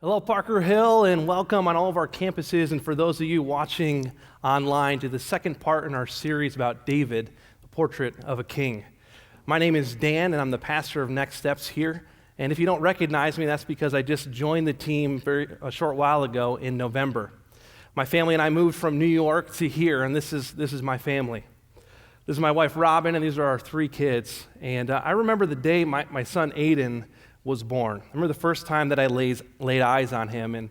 Hello, Parker Hill, and welcome on all of our campuses, and for those of you watching online to the second part in our series about David, the portrait of a king. My name is Dan, and I'm the pastor of Next Steps here, and if you don't recognize me, that's because I just joined the team a short while ago in November. My family and I moved from New York to here, and this is my family. This is my wife, Robin, and these are our three kids, and I remember the day my son, Aiden, was born. I remember the first time that I laid eyes on him, and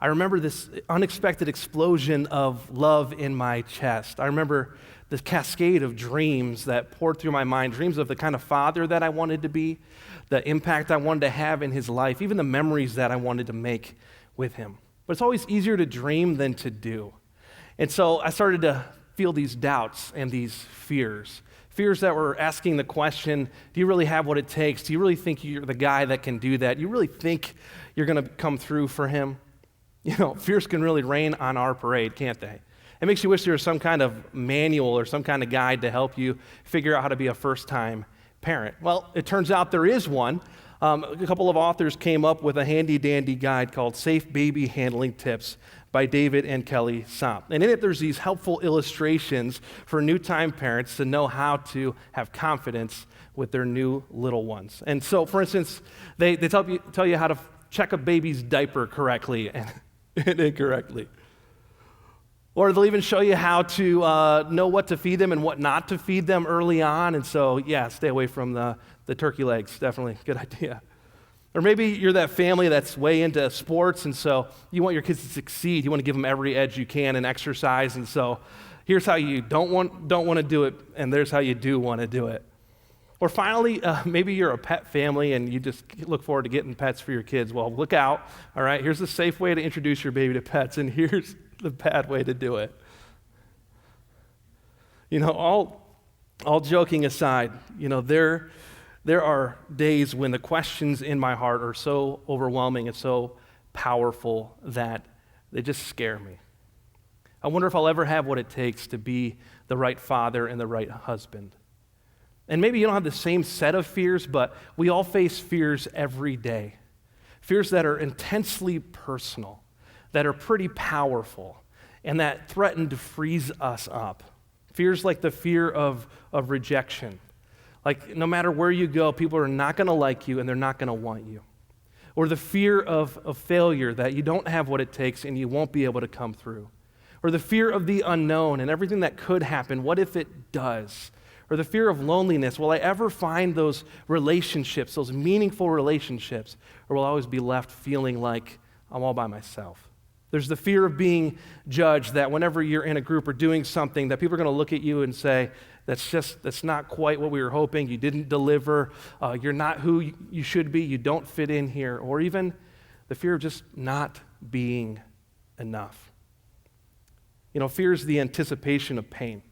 I remember this unexpected explosion of love in my chest. I remember this cascade of dreams that poured through my mind, dreams of the kind of father that I wanted to be, the impact I wanted to have in his life, even the memories that I wanted to make with him. But it's always easier to dream than to do. And so I started to feel these doubts and these fears that were asking the question, do you really have what it takes? Do you really think you're the guy that can do that? Do you really think you're going to come through for him? You know, fears can really rain on our parade, can't they? It makes you wish there was some kind of manual or some kind of guide to help you figure out how to be a first-time parent. Well, it turns out there is one. A couple of authors came up with a handy-dandy guide called Safe Baby Handling Tips by David and Kelly Sopp. And in it, there's these helpful illustrations for new-time parents to know how to have confidence with their new little ones. And so, for instance, they tell you how to check a baby's diaper correctly and incorrectly. Or they'll even show you how to know what to feed them and what not to feed them early on. And so, yeah, stay away from the turkey legs. Definitely a good idea. Or maybe you're that family that's way into sports, and so you want your kids to succeed. You want to give them every edge you can in exercise, and so here's how you don't want to do it, and there's how you do want to do it. Or finally, maybe you're a pet family, and you just look forward to getting pets for your kids. Well, look out, all right? Here's the safe way to introduce your baby to pets, and here's the bad way to do it. You know, all joking aside, you know, there are days when the questions in my heart are so overwhelming and so powerful that they just scare me. I wonder if I'll ever have what it takes to be the right father and the right husband. And maybe you don't have the same set of fears, but we all face fears every day. Fears that are intensely personal, that are pretty powerful, and that threaten to freeze us up. Fears like the fear of rejection. Like, no matter where you go, people are not going to like you and they're not going to want you. Or the fear of failure, that you don't have what it takes and you won't be able to come through. Or the fear of the unknown and everything that could happen. What if it does? Or the fear of loneliness. Will I ever find those relationships, those meaningful relationships? Or will I always be left feeling like I'm all by myself? There's the fear of being judged, that whenever you're in a group or doing something, that people are going to look at you and say, that's not quite what we were hoping. You didn't deliver. You're not who you should be. You don't fit in here. Or even the fear of just not being enough. You know, fear is the anticipation of pain.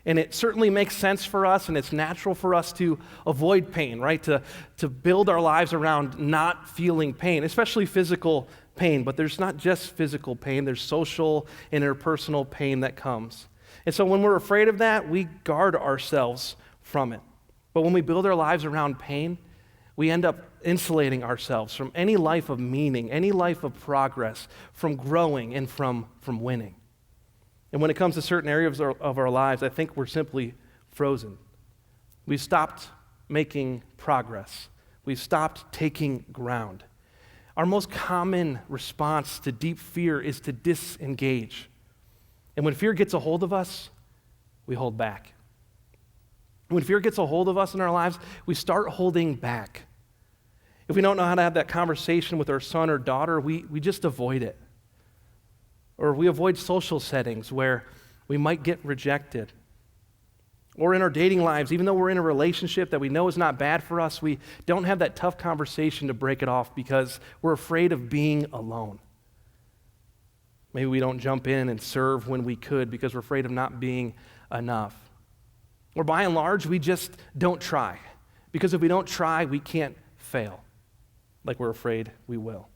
And it certainly makes sense for us, and it's natural for us to avoid pain, right? To build our lives around not feeling pain, especially physical pain. But there's not just physical pain. There's social and interpersonal pain that comes. And so when we're afraid of that, we guard ourselves from it. But when we build our lives around pain, we end up insulating ourselves from any life of meaning, any life of progress, from growing and from winning. And when it comes to certain areas of our lives, I think we're simply frozen. We've stopped making progress. We've stopped taking ground. Our most common response to deep fear is to disengage. And when fear gets a hold of us, we hold back. When fear gets a hold of us in our lives, we start holding back. If we don't know how to have that conversation with our son or daughter, we just avoid it. Or we avoid social settings where we might get rejected. Or in our dating lives, even though we're in a relationship that we know is not bad for us, we don't have that tough conversation to break it off because we're afraid of being alone. Maybe we don't jump in and serve when we could because we're afraid of not being enough. Or by and large, we just don't try. Because if we don't try, we can't fail, like we're afraid we will.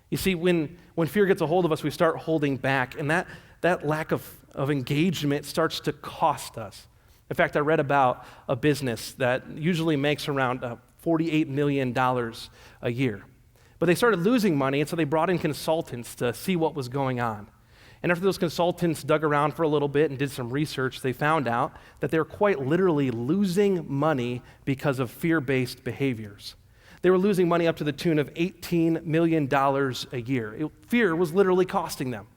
You see, when fear gets a hold of us, we start holding back, and that lack of engagement starts to cost us. In fact, I read about a business that usually makes around $48 million a year. But they started losing money, and so they brought in consultants to see what was going on. And after those consultants dug around for a little bit and did some research, they found out that they were quite literally losing money because of fear-based behaviors. They were losing money up to the tune of $18 million a year. Fear was literally costing them.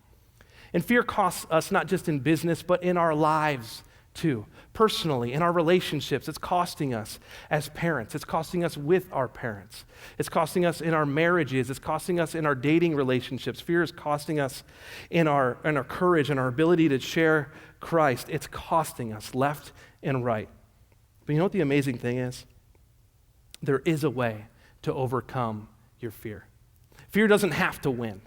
And fear costs us not just in business, but in our lives too. Personally, in our relationships, it's costing us as parents. It's costing us with our parents. It's costing us in our marriages. It's costing us in our dating relationships. Fear is costing us in our courage and our ability to share Christ. It's costing us left and right. But you know what the amazing thing is? There is a way to overcome your fear. Fear doesn't have to win.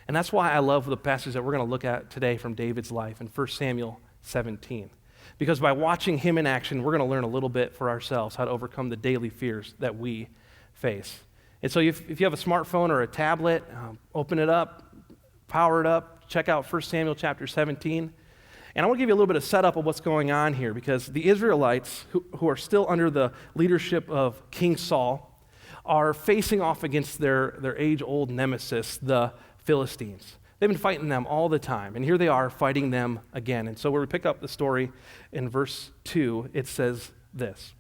And that's why I love the passage that we're going to look at today from David's life in 1 Samuel 17. Because by watching him in action, we're going to learn a little bit for ourselves how to overcome the daily fears that we face. And so if you have a smartphone or a tablet, open it up, power it up, check out 1 Samuel chapter 17. And I want to give you a little bit of setup of what's going on here, because the Israelites, who are still under the leadership of King Saul, are facing off against their age-old nemesis, the Philistines. They've been fighting them all the time, and here they are fighting them again. And so where we pick up the story in verse 2, it says this: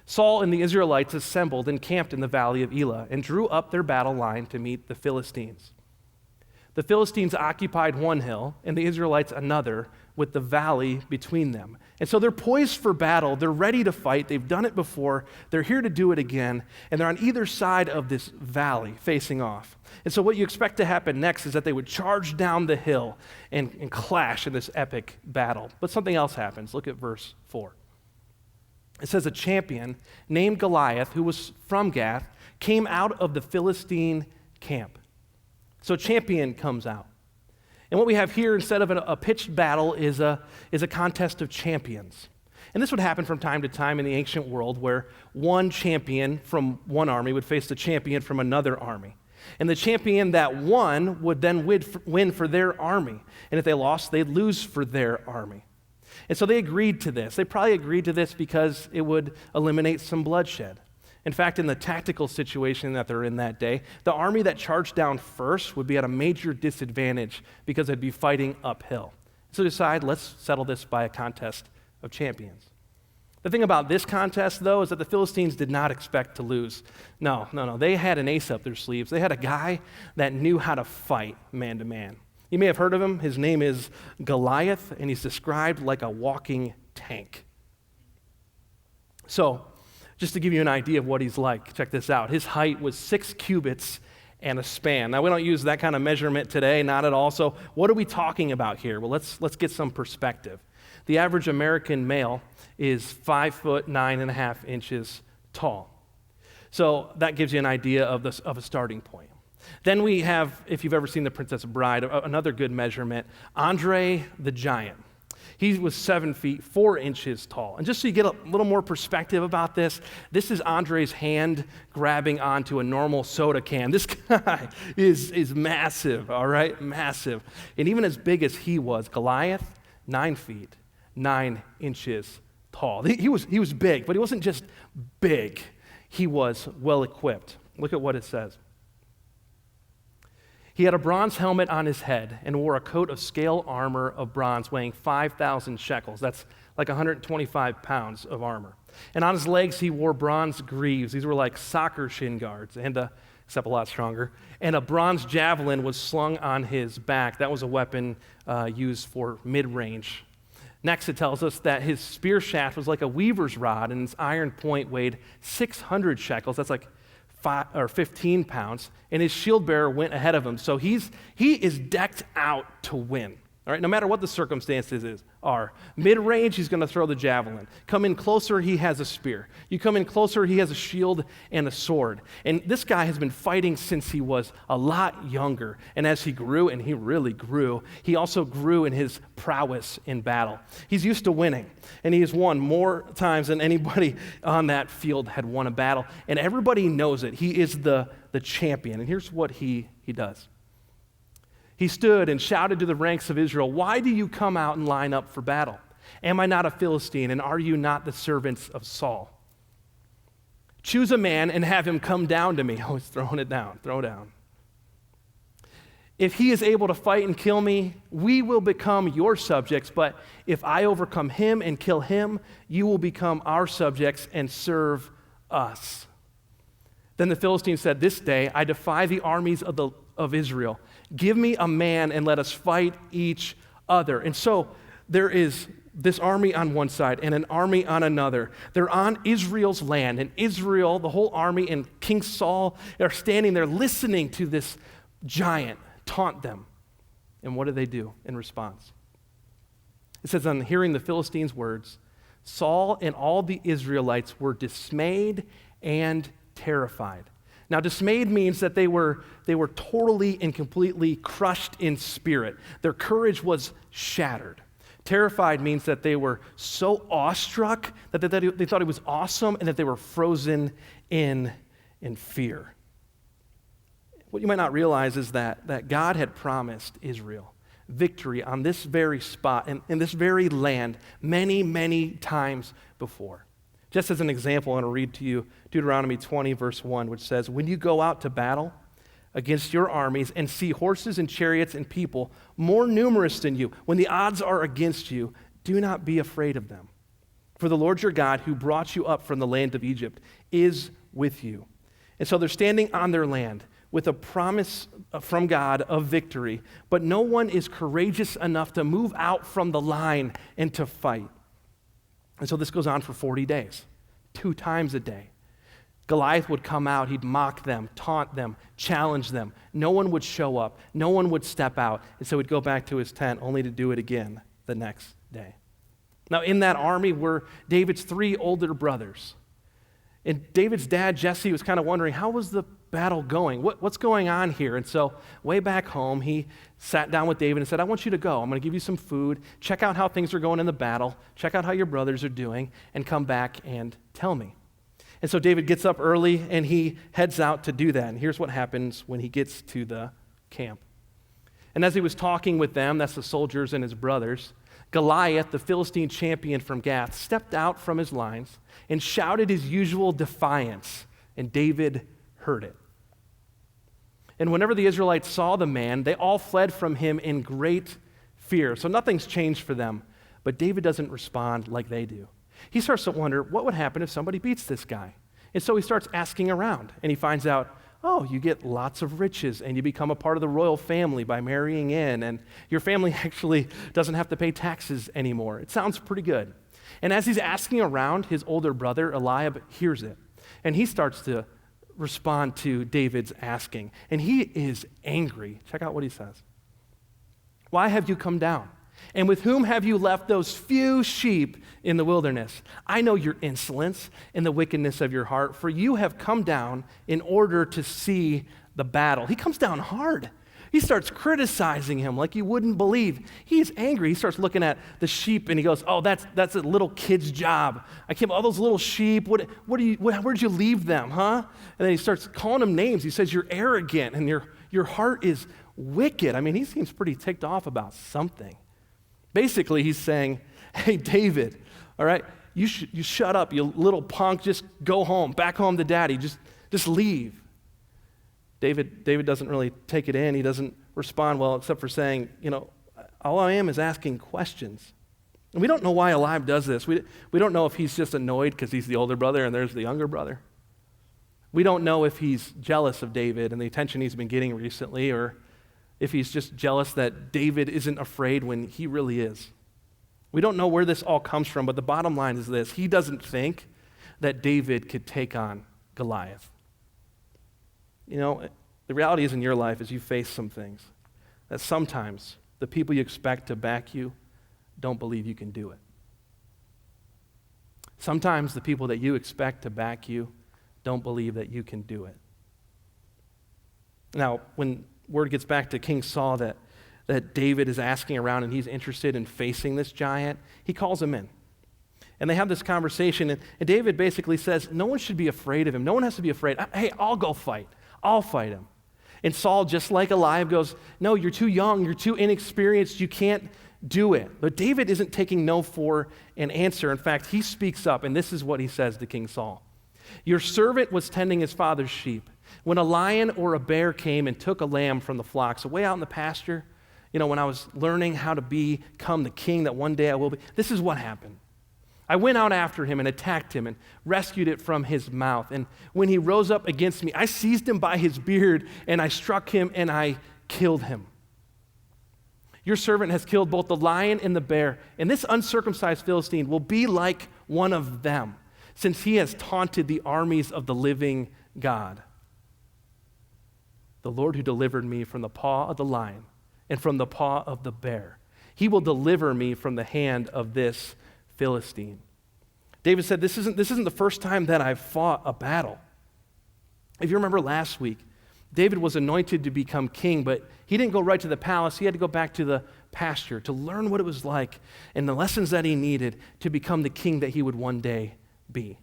Saul and the Israelites assembled and camped in the valley of Elah and drew up their battle line to meet the Philistines. The Philistines occupied one hill and the Israelites another, with the valley between them. And so they're poised for battle. They're ready to fight. They've done it before. They're here to do it again. And they're on either side of this valley facing off. And so what you expect to happen next is that they would charge down the hill and clash in this epic battle. But something else happens. Look at verse 4. It says a champion named Goliath, who was from Gath, came out of the Philistine camp. So a champion comes out. And what we have here, instead of a pitched battle, is a contest of champions. And this would happen from time to time in the ancient world, where one champion from one army would face the champion from another army. And the champion that won would then win for their army. And if they lost, they'd lose for their army. And so they agreed to this. They probably agreed to this because it would eliminate some bloodshed. In fact, in the tactical situation that they're in that day, the army that charged down first would be at a major disadvantage because they'd be fighting uphill. So they decide, let's settle this by a contest of champions. The thing about this contest, though, is that the Philistines did not expect to lose. No. They had an ace up their sleeves. They had a guy that knew how to fight man to man. You may have heard of him. His name is Goliath, and he's described like a walking tank. So, just to give you an idea of what he's like, check this out. His height was 6 cubits and a span. Now, we don't use that kind of measurement today, not at all. So what are we talking about here? Well, let's get some perspective. The average American male is 5'9.5" tall. So that gives you an idea of a starting point. Then we have, if you've ever seen The Princess Bride, another good measurement, Andre the Giant. He was 7 feet, 4 inches tall. And just so you get a little more perspective about this is Andre's hand grabbing onto a normal soda can. This guy is massive, all right? Massive. And even as big as he was, Goliath, 9 feet, 9 inches tall. He was big, but he wasn't just big. He was well equipped. Look at what it says. He had a bronze helmet on his head and wore a coat of scale armor of bronze weighing 5,000 shekels. That's like 125 pounds of armor. And on his legs, he wore bronze greaves. These were like soccer shin guards, except a lot stronger. And a bronze javelin was slung on his back. That was a weapon used for mid-range. Next, it tells us that his spear shaft was like a weaver's rod, and its iron point weighed 600 shekels. That's like 15 pounds, and his shield bearer went ahead of him. So he is decked out to win. All right, no matter what the circumstances are. Mid-range, he's going to throw the javelin. Come in closer, he has a spear. You come in closer, he has a shield and a sword. And this guy has been fighting since he was a lot younger. And as he grew, and he really grew, he also grew in his prowess in battle. He's used to winning, and he has won more times than anybody on that field had won a battle. And everybody knows it. He is the champion. And here's what he does. He stood and shouted to the ranks of Israel, "Why do you come out and line up for battle? Am I not a Philistine, and are you not the servants of Saul? Choose a man and have him come down to me. Oh, he's throwing it down. Throw down. If he is able to fight and kill me, we will become your subjects. But if I overcome him and kill him, you will become our subjects and serve us. Then the Philistine said, this day I defy the armies of Israel. Give me a man and let us fight each other. And so there is this army on one side and an army on another. They're on Israel's land, and Israel, the whole army, and King Saul are standing there listening to this giant taunt them. And what do they do in response? It says, on hearing the Philistines' words, Saul and all the Israelites were dismayed and terrified. Now, dismayed means that they were totally and completely crushed in spirit. Their courage was shattered. Terrified means that they were so awestruck that they thought it was awesome and that they were frozen in fear. What you might not realize is that God had promised Israel victory on this very spot, in this very land, many, many times before. Just as an example, I want to read to you Deuteronomy 20, verse 1, which says, when you go out to battle against your armies and see horses and chariots and people more numerous than you, when the odds are against you, do not be afraid of them. For the Lord your God, who brought you up from the land of Egypt, is with you. And so they're standing on their land with a promise from God of victory, but no one is courageous enough to move out from the line and to fight. And so this goes on for 40 days, 2 times a day. Goliath would come out, he'd mock them, taunt them, challenge them. No one would show up, no one would step out, and so he'd go back to his tent only to do it again the next day. Now in that army were David's 3 older brothers. And David's dad, Jesse, was kind of wondering, how was the battle going? What's going on here? And so way back home, he sat down with David and said, I want you to go. I'm going to give you some food. Check out how things are going in the battle. Check out how your brothers are doing, and come back and tell me. And so David gets up early, and he heads out to do that. And here's what happens when he gets to the camp. And as he was talking with them, that's the soldiers and his brothers, Goliath, the Philistine champion from Gath, stepped out from his lines and shouted his usual defiance, and David heard it. And whenever the Israelites saw the man, they all fled from him in great fear. So nothing's changed for them, but David doesn't respond like they do. He starts to wonder, what would happen if somebody beats this guy? And so he starts asking around, and he finds out, oh, you get lots of riches, and you become a part of the royal family by marrying in, and your family actually doesn't have to pay taxes anymore. It sounds pretty good. And as he's asking around, his older brother, Eliab, hears it, and he starts to respond to David's asking, and he is angry. Check out what he says. Why have you come down? And with whom have you left those few sheep in the wilderness? I know your insolence and the wickedness of your heart, for you have come down in order to see the battle. He comes down hard. He starts criticizing him like you wouldn't believe. He's angry. He starts looking at the sheep and he goes, oh, that's a little kid's job. All those little sheep, where'd you leave them, huh? And then he starts calling them names. He says, you're arrogant and your heart is wicked. I mean, he seems pretty ticked off about something. Basically, he's saying, hey, David, all right, you shut up, you little punk. Just go home, back home to daddy. Just leave. David doesn't really take it in. He doesn't respond well, except for saying, all I am is asking questions. And we don't know why Eliab does this. We don't know if he's just annoyed because he's the older brother and there's the younger brother. We don't know if he's jealous of David and the attention he's been getting recently, or if he's just jealous that David isn't afraid when he really is. We don't know where this all comes from, but the bottom line is this. He doesn't think that David could take on Goliath. The reality is in your life as you face some things, that sometimes the people you expect to back you don't believe you can do it. Sometimes the people that you expect to back you don't believe that you can do it. Now, when word gets back to King Saul that David is asking around and he's interested in facing this giant, he calls him in. And they have this conversation, and David basically says, no one should be afraid of him. No one has to be afraid. Hey, I'll go fight. I'll fight him. And Saul, just like Eliab, goes, no, you're too young. You're too inexperienced. You can't do it. But David isn't taking no for an answer. In fact, he speaks up, and this is what he says to King Saul. Your servant was tending his father's sheep. When a lion or a bear came and took a lamb from the flock, so way out in the pasture, when I was learning how to become the king that one day I will be, this is what happened. I went out after him and attacked him and rescued it from his mouth. And when he rose up against me, I seized him by his beard and I struck him and I killed him. Your servant has killed both the lion and the bear, and this uncircumcised Philistine will be like one of them, since he has taunted the armies of the living God. The Lord who delivered me from the paw of the lion and from the paw of the bear, he will deliver me from the hand of this Philistine. David said, this isn't the first time that I've fought a battle. If you remember last week, David was anointed to become king, but he didn't go right to the palace. He had to go back to the pasture to learn what it was like and the lessons that he needed to become the king that he would one day be.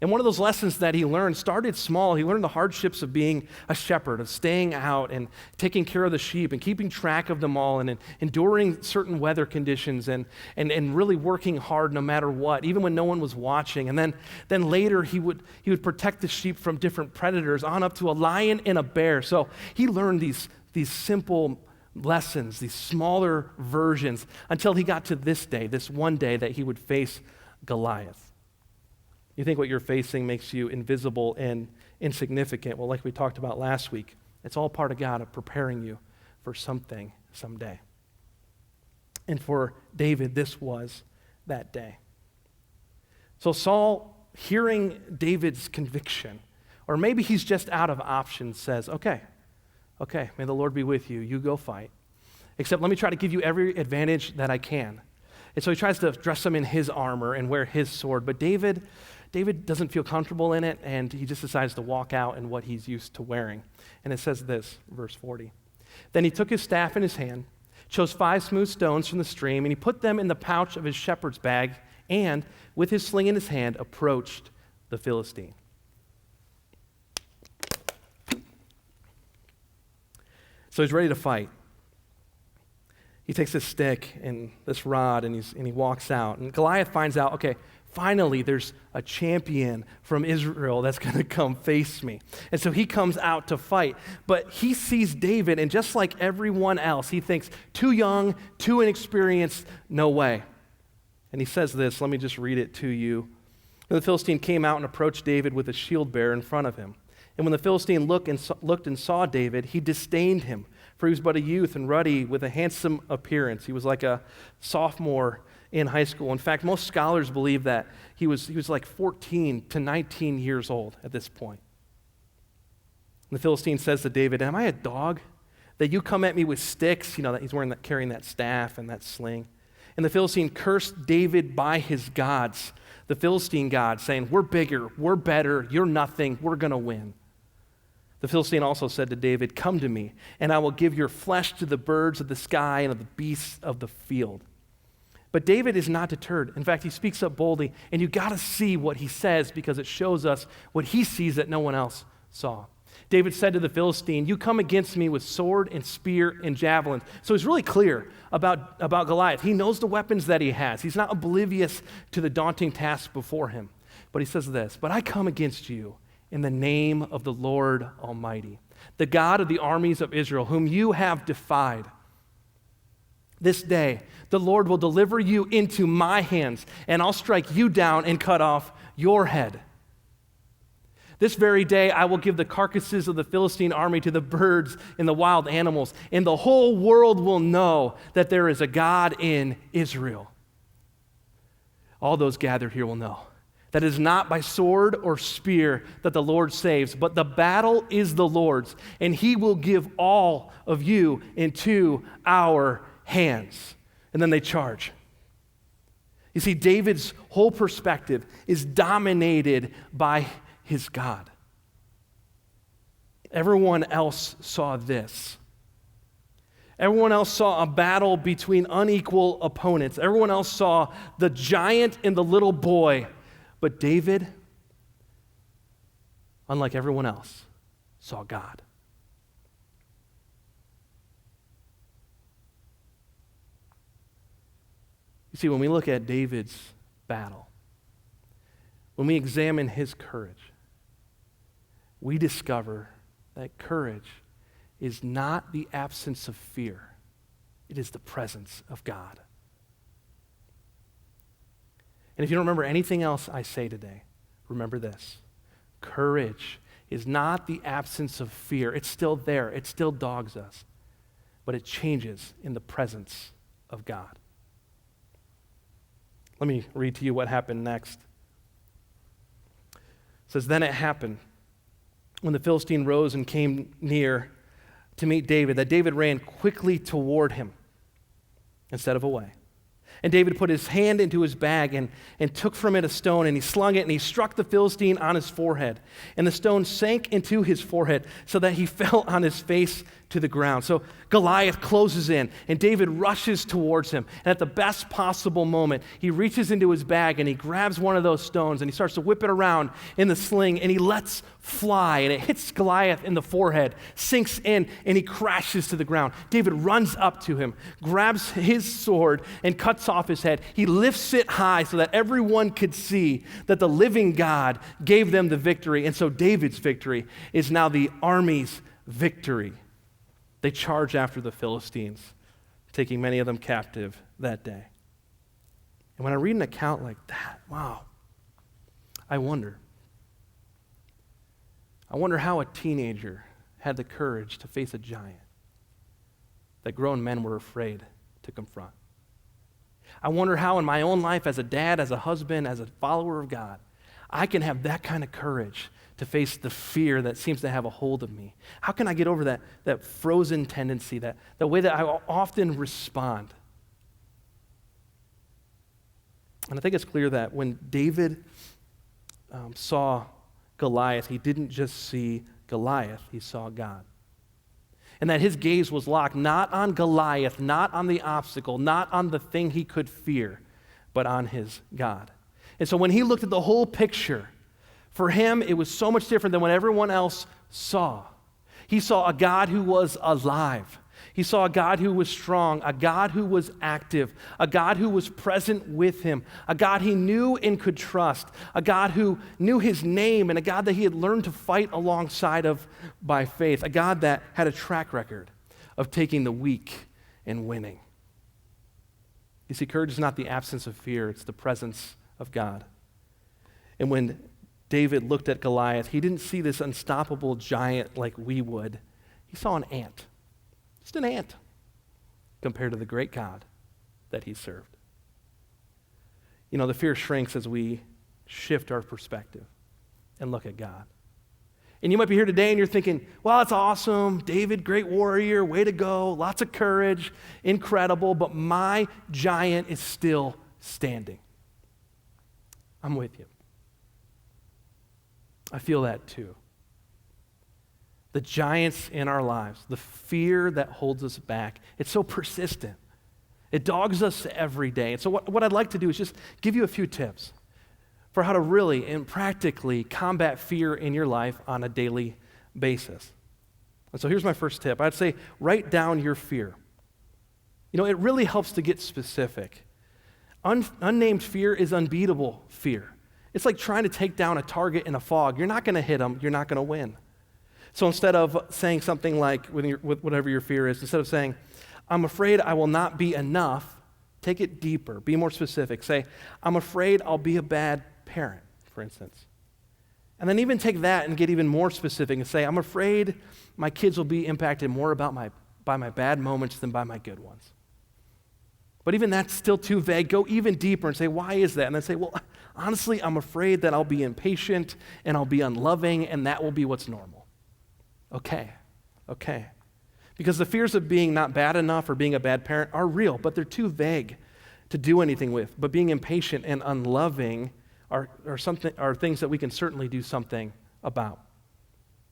And one of those lessons that he learned started small. He learned the hardships of being a shepherd, of staying out and taking care of the sheep and keeping track of them all and enduring certain weather conditions and really working hard no matter what, even when no one was watching. And then later he would protect the sheep from different predators on up to a lion and a bear. So he learned these simple lessons, these smaller versions, until he got to this day, this one day that he would face Goliath. You think what you're facing makes you invisible and insignificant. Well, like we talked about last week, it's all part of God of preparing you for something someday. And for David, this was that day. So Saul, hearing David's conviction, or maybe he's just out of options, says, okay, may the Lord be with you. You go fight. Except let me try to give you every advantage that I can. And so he tries to dress him in his armor and wear his sword. But David doesn't feel comfortable in it, and he just decides to walk out in what he's used to wearing. And it says this, verse 40. Then he took his staff in his hand, chose 5 smooth stones from the stream, and he put them in the pouch of his shepherd's bag, and with his sling in his hand, approached the Philistine. So he's ready to fight. He takes this stick and this rod, and he walks out. And Goliath finds out, okay, finally there's a champion from Israel that's going to come face me. And so he comes out to fight. But he sees David, and just like everyone else, he thinks, too young, too inexperienced, no way. And he says this, let me just read it to you. And the Philistine came out and approached David with a shield bearer in front of him. And when the Philistine looked and saw David, he disdained him, for he was but a youth and ruddy with a handsome appearance. He was like a sophomore in high school. In fact, most scholars believe that he was like 14 to 19 years old at this point. And the Philistine says to David, am I a dog that you come at me with sticks? That he's carrying that staff and that sling. And the Philistine cursed David by his gods, the Philistine god, saying, we're bigger, we're better, you're nothing, we're going to win. The Philistine also said to David, come to me, and I will give your flesh to the birds of the sky and of the beasts of the field. But David is not deterred. In fact, he speaks up boldly, and you got to see what he says because it shows us what he sees that no one else saw. David said to the Philistine, you come against me with sword and spear and javelin. So he's really clear about Goliath. He knows the weapons that he has. He's not oblivious to the daunting task before him. But he says this, but I come against you in the name of the Lord Almighty, the God of the armies of Israel, whom you have defied. This day, the Lord will deliver you into my hands, and I'll strike you down and cut off your head. This very day, I will give the carcasses of the Philistine army to the birds and the wild animals, and the whole world will know that there is a God in Israel. All those gathered here will know that it is not by sword or spear that the Lord saves, but the battle is the Lord's, and he will give all of you into our hands. And then they charge. You see, David's whole perspective is dominated by his God. Everyone else saw this. Everyone else saw a battle between unequal opponents. Everyone else saw the giant and the little boy. But David, unlike everyone else, saw God. You see, when we look at David's battle, when we examine his courage, we discover that courage is not the absence of fear. It is the presence of God. And if you don't remember anything else I say today, remember this. Courage is not the absence of fear. It's still there. It still dogs us. But it changes in the presence of God. Let me read to you what happened next. It says, then it happened when the Philistine rose and came near to meet David, that David ran quickly toward him instead of away. And David put his hand into his bag and took from it a stone, and he slung it, and he struck the Philistine on his forehead. And the stone sank into his forehead so that he fell on his face to the ground. So Goliath closes in, and David rushes towards him. And at the best possible moment, he reaches into his bag, and he grabs one of those stones, and he starts to whip it around in the sling, and he lets fly, and it hits Goliath in the forehead, sinks in, and he crashes to the ground. David runs up to him, grabs his sword, and cuts off his head. He lifts it high so that everyone could see that the living God gave them the victory. And so David's victory is now the army's victory. They charge after the Philistines, taking many of them captive that day. And when I read an account like that, wow, I wonder how a teenager had the courage to face a giant that grown men were afraid to confront. I wonder how in my own life as a dad, as a husband, as a follower of God, I can have that kind of courage to face the fear that seems to have a hold of me. How can I get over that frozen tendency, the way that I often respond? And I think it's clear that when David saw Goliath, he didn't just see Goliath, he saw God. And that his gaze was locked not on Goliath, not on the obstacle, not on the thing he could fear, but on his God. And so when he looked at the whole picture, for him it was so much different than what everyone else saw. He saw a God who was alive. He saw a God who was strong, a God who was active, a God who was present with him, a God he knew and could trust, a God who knew his name, and a God that he had learned to fight alongside of by faith, a God that had a track record of taking the weak and winning. You see, courage is not the absence of fear, it's the presence of God. And when David looked at Goliath, he didn't see this unstoppable giant like we would. He saw an ant. Just an ant compared to the great God that he served. You know, the fear shrinks as we shift our perspective and look at God. And you might be here today and you're thinking, well, that's awesome. David, great warrior, way to go, lots of courage, incredible, but my giant is still standing. I'm with you. I feel that too. The giants in our lives, the fear that holds us back, it's so persistent. It dogs us every day. And so what I'd like to do is just give you a few tips for how to really and practically combat fear in your life on a daily basis. And so here's my first tip. I'd say write down your fear. You know, it really helps to get specific. Unnamed fear is unbeatable fear. It's like trying to take down a target in a fog. You're not going to hit them. You're not going to win. So instead of saying something like, with whatever your fear is, instead of saying, I'm afraid I will not be enough, take it deeper. Be more specific. Say, I'm afraid I'll be a bad parent, for instance. And then even take that and get even more specific and say, I'm afraid my kids will be impacted more by my bad moments than by my good ones. But even that's still too vague. Go even deeper and say, why is that? And then say, well, honestly, I'm afraid that I'll be impatient and I'll be unloving and that will be what's normal. Okay. Because the fears of being not bad enough or being a bad parent are real, but they're too vague to do anything with. But being impatient and unloving are things that we can certainly do something about.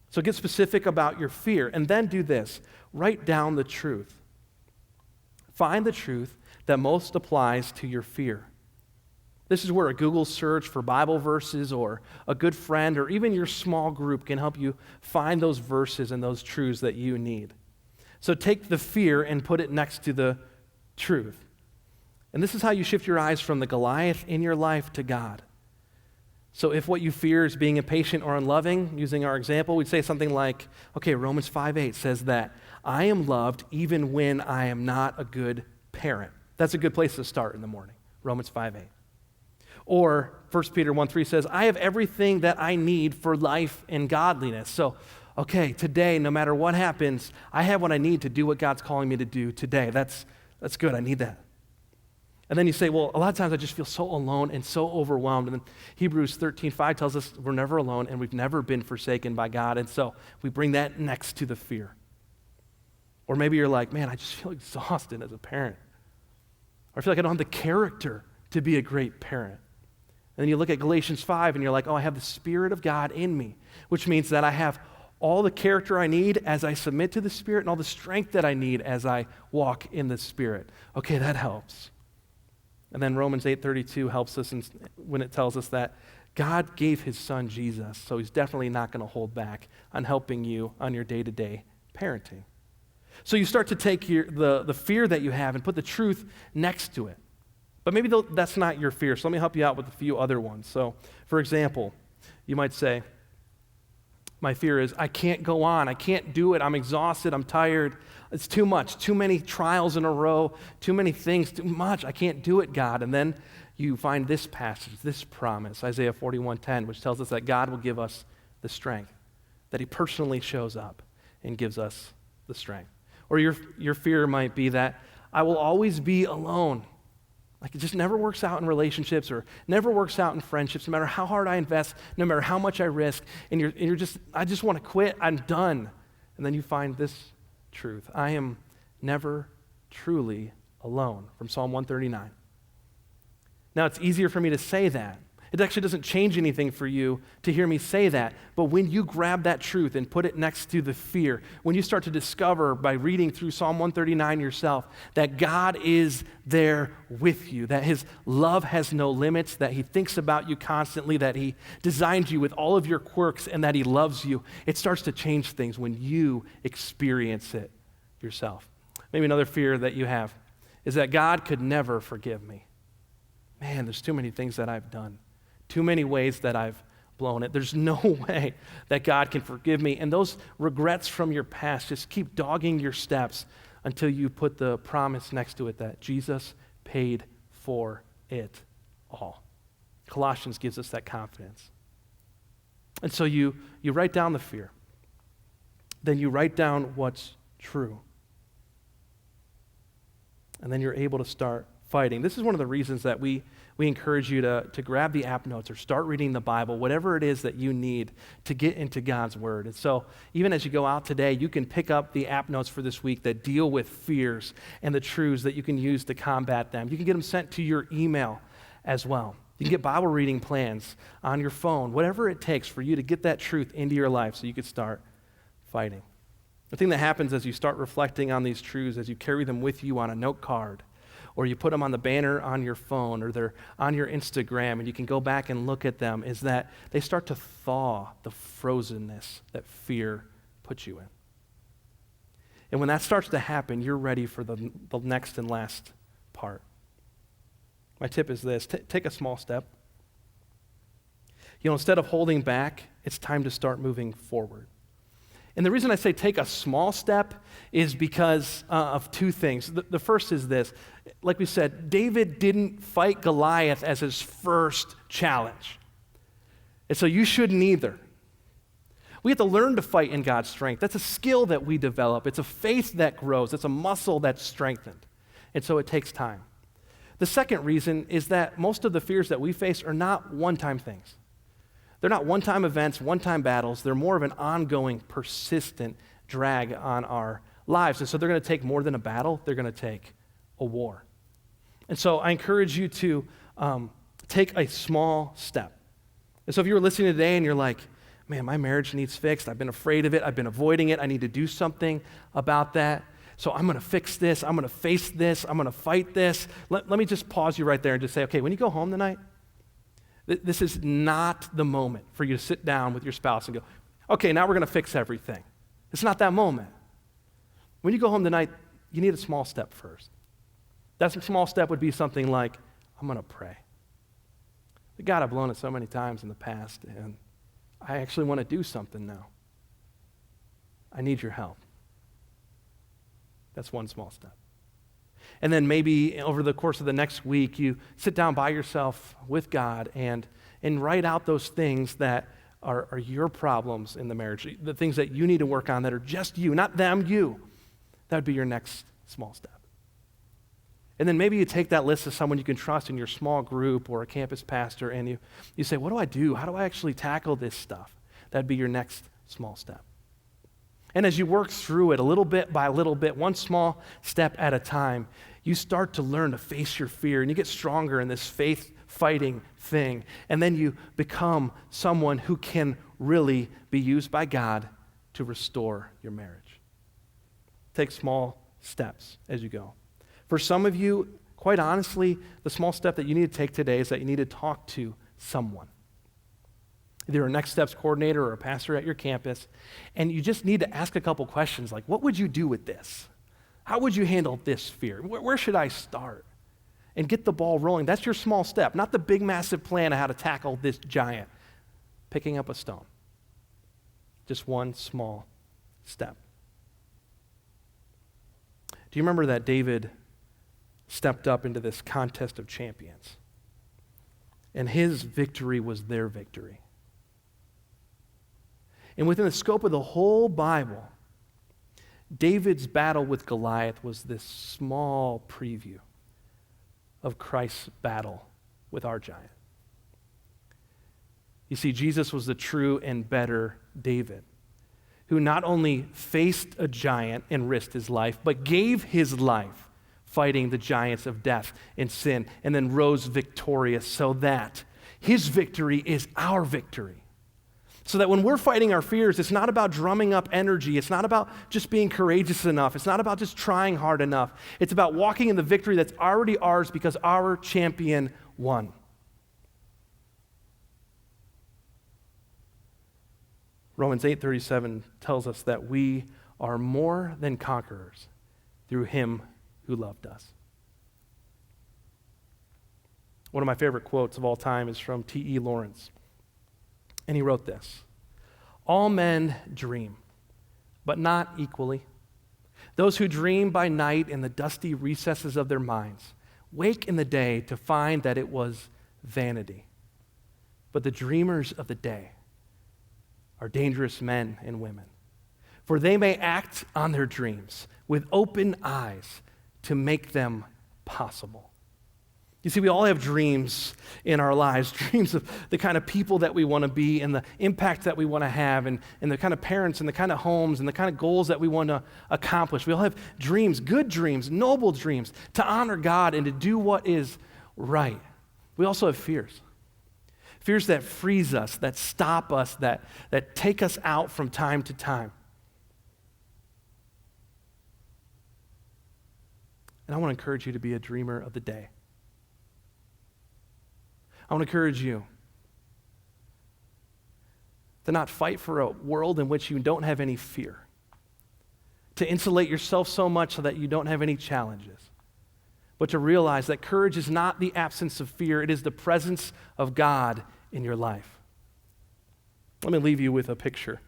So get specific about your fear, and then do this. Write down the truth. Find the truth that most applies to your fear. This is where a Google search for Bible verses or a good friend or even your small group can help you find those verses and those truths that you need. So take the fear and put it next to the truth. And this is how you shift your eyes from the Goliath in your life to God. So if what you fear is being impatient or unloving, using our example, we'd say something like, okay, Romans 5:8 says that I am loved even when I am not a good parent. That's a good place to start in the morning, Romans 5:8. Or 1 Peter 1:3 says, I have everything that I need for life and godliness. So, okay, today, no matter what happens, I have what I need to do what God's calling me to do today. That's good. I need that. And then you say, well, a lot of times I just feel so alone and so overwhelmed. And then Hebrews 13:5 tells us we're never alone and we've never been forsaken by God. And so we bring that next to the fear. Or maybe you're like, man, I just feel exhausted as a parent. Or I feel like I don't have the character to be a great parent. And then you look at Galatians 5 and you're like, oh, I have the Spirit of God in me, which means that I have all the character I need as I submit to the Spirit and all the strength that I need as I walk in the Spirit. Okay, that helps. And then Romans 8:32 helps us when it tells us that God gave his son Jesus, so he's definitely not going to hold back on helping you on your day-to-day parenting. So you start to take the fear that you have and put the truth next to it. But maybe that's not your fear, so let me help you out with a few other ones. So, for example, you might say, my fear is I can't go on, I can't do it, I'm exhausted, I'm tired, it's too much, too many trials in a row, too many things, too much, I can't do it, God. And then you find this passage, this promise, Isaiah 41:10, which tells us that God will give us the strength, that he personally shows up and gives us the strength. Or your fear might be that I will always be alone. Like it just never works out in relationships or never works out in friendships, no matter how hard I invest, no matter how much I risk, and you're just, I just want to quit, I'm done. And then you find this truth. I am never truly alone, from Psalm 139. Now, it's easier for me to say that. It actually doesn't change anything for you to hear me say that, but when you grab that truth and put it next to the fear, when you start to discover by reading through Psalm 139 yourself that God is there with you, that his love has no limits, that he thinks about you constantly, that he designed you with all of your quirks, and that he loves you, it starts to change things when you experience it yourself. Maybe another fear that you have is that God could never forgive me. Man, there's too many things that I've done. Too many ways that I've blown it. There's no way that God can forgive me. And those regrets from your past just keep dogging your steps until you put the promise next to it that Jesus paid for it all. Colossians gives us that confidence. And so you write down the fear. Then you write down what's true. And then you're able to start fighting. This is one of the reasons that we encourage you to grab the app notes or start reading the Bible, whatever it is that you need to get into God's Word. And so even as you go out today, you can pick up the app notes for this week that deal with fears and the truths that you can use to combat them. You can get them sent to your email as well. You can get Bible reading plans on your phone, whatever it takes for you to get that truth into your life so you could start fighting. The thing that happens as you start reflecting on these truths, as you carry them with you on a note card, or you put them on the banner on your phone, or they're on your Instagram, and you can go back and look at them, is that they start to thaw the frozenness that fear puts you in. And when that starts to happen, you're ready for the next and last part. My tip is this: take a small step. Instead of holding back, it's time to start moving forward. And the reason I say take a small step is because of two things. The first is this. Like we said, David didn't fight Goliath as his first challenge. And so you shouldn't either. We have to learn to fight in God's strength. That's a skill that we develop. It's a faith that grows. It's a muscle that's strengthened. And so it takes time. The second reason is that most of the fears that we face are not one-time things. They're not one-time events, one-time battles. They're more of an ongoing, persistent drag on our lives. And so they're going to take more than a battle. They're going to take a war. And so I encourage you to take a small step. And so if you were listening today and you're like, man, my marriage needs fixed. I've been afraid of it. I've been avoiding it. I need to do something about that. So I'm going to fix this. I'm going to face this. I'm going to fight this. Let me just pause you right there and just say, okay, when you go home tonight, this is not the moment for you to sit down with your spouse and go, okay, now we're going to fix everything. It's not that moment. When you go home tonight, you need a small step first. That small step would be something like, I'm going to pray. But God, I've blown it so many times in the past, and I actually want to do something now. I need your help. That's one small step. And then maybe over the course of the next week, you sit down by yourself with God and write out those things that are your problems in the marriage, the things that you need to work on that are just you, not them, you. That would be your next small step. And then maybe you take that list of someone you can trust in your small group or a campus pastor, and you say, what do I do? How do I actually tackle this stuff? That'd be your next small step. And as you work through it a little bit by little bit, one small step at a time, you start to learn to face your fear, and you get stronger in this faith-fighting thing. And then you become someone who can really be used by God to restore your marriage. Take small steps as you go. For some of you, quite honestly, the small step that you need to take today is that you need to talk to someone. Either a next steps coordinator or a pastor at your campus, and you just need to ask a couple questions like, what would you do with this? How would you handle this fear? Where should I start? And get the ball rolling. That's your small step, not the big, massive plan of how to tackle this giant. Picking up a stone. Just one small step. Do you remember that David stepped up into this contest of champions? And his victory was their victory. And within the scope of the whole Bible, David's battle with Goliath was this small preview of Christ's battle with our giant. You see, Jesus was the true and better David, who not only faced a giant and risked his life, but gave his life fighting the giants of death and sin, and then rose victorious so that his victory is our victory. So that when we're fighting our fears, it's not about drumming up energy. It's not about just being courageous enough. It's not about just trying hard enough. It's about walking in the victory that's already ours because our champion won. Romans 8:37 tells us that we are more than conquerors through him who loved us. One of my favorite quotes of all time is from T.E. Lawrence. And he wrote this: all men dream, but not equally. Those who dream by night in the dusty recesses of their minds wake in the day to find that it was vanity. But the dreamers of the day are dangerous men and women, for they may act on their dreams with open eyes to make them possible. You see, we all have dreams in our lives, dreams of the kind of people that we want to be and the impact that we want to have and the kind of parents and the kind of homes and the kind of goals that we want to accomplish. We all have dreams, good dreams, noble dreams, to honor God and to do what is right. We also have fears. Fears that freeze us, that stop us, that take us out from time to time. And I want to encourage you to be a dreamer of the day. I want to encourage you to not fight for a world in which you don't have any fear, to insulate yourself so much so that you don't have any challenges, but to realize that courage is not the absence of fear, it is the presence of God in your life. Let me leave you with a picture.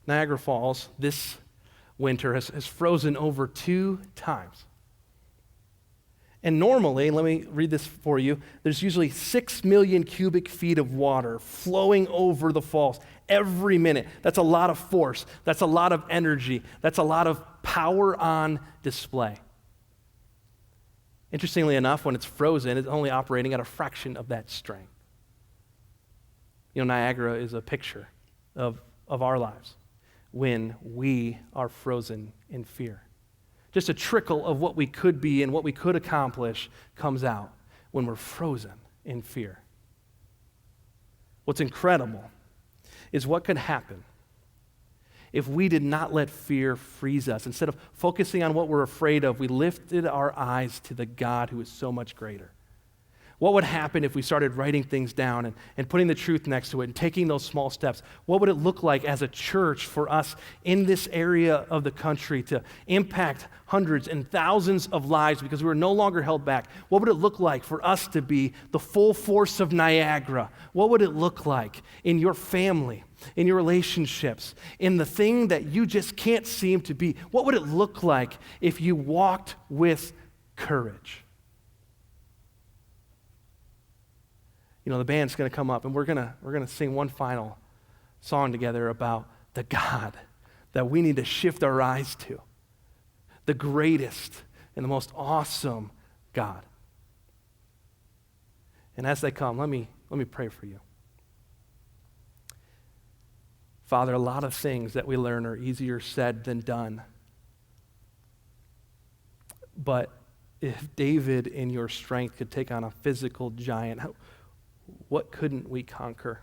Niagara Falls this winter has frozen over 2 times. And normally, let me read this for you, there's usually 6 million cubic feet of water flowing over the falls every minute. That's a lot of force. That's a lot of energy. That's a lot of power on display. Interestingly enough, when it's frozen, it's only operating at a fraction of that strength. You know, Niagara is a picture of our lives when we are frozen in fear. Just a trickle of what we could be and what we could accomplish comes out when we're frozen in fear. What's incredible is what could happen if we did not let fear freeze us. Instead of focusing on what we're afraid of, we lifted our eyes to the God who is so much greater. What would happen if we started writing things down and putting the truth next to it and taking those small steps? What would it look like as a church for us in this area of the country to impact hundreds and thousands of lives because we were no longer held back? What would it look like for us to be the full force of Niagara? What would it look like in your family, in your relationships, in the thing that you just can't seem to be? What would it look like if you walked with courage? You know, the band's going to come up, and we're going to sing one final song together about the God that we need to shift our eyes to, the greatest and the most awesome God. And as they come, let me pray for you. Father, a lot of things that we learn are easier said than done. But if David in your strength could take on a physical giant, what couldn't we conquer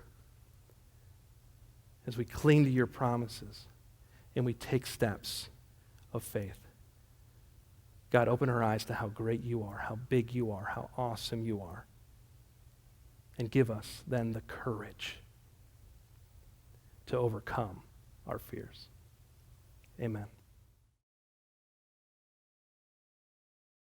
as we cling to your promises and we take steps of faith? God, open our eyes to how great you are, how big you are, how awesome you are. And give us then the courage to overcome our fears. Amen.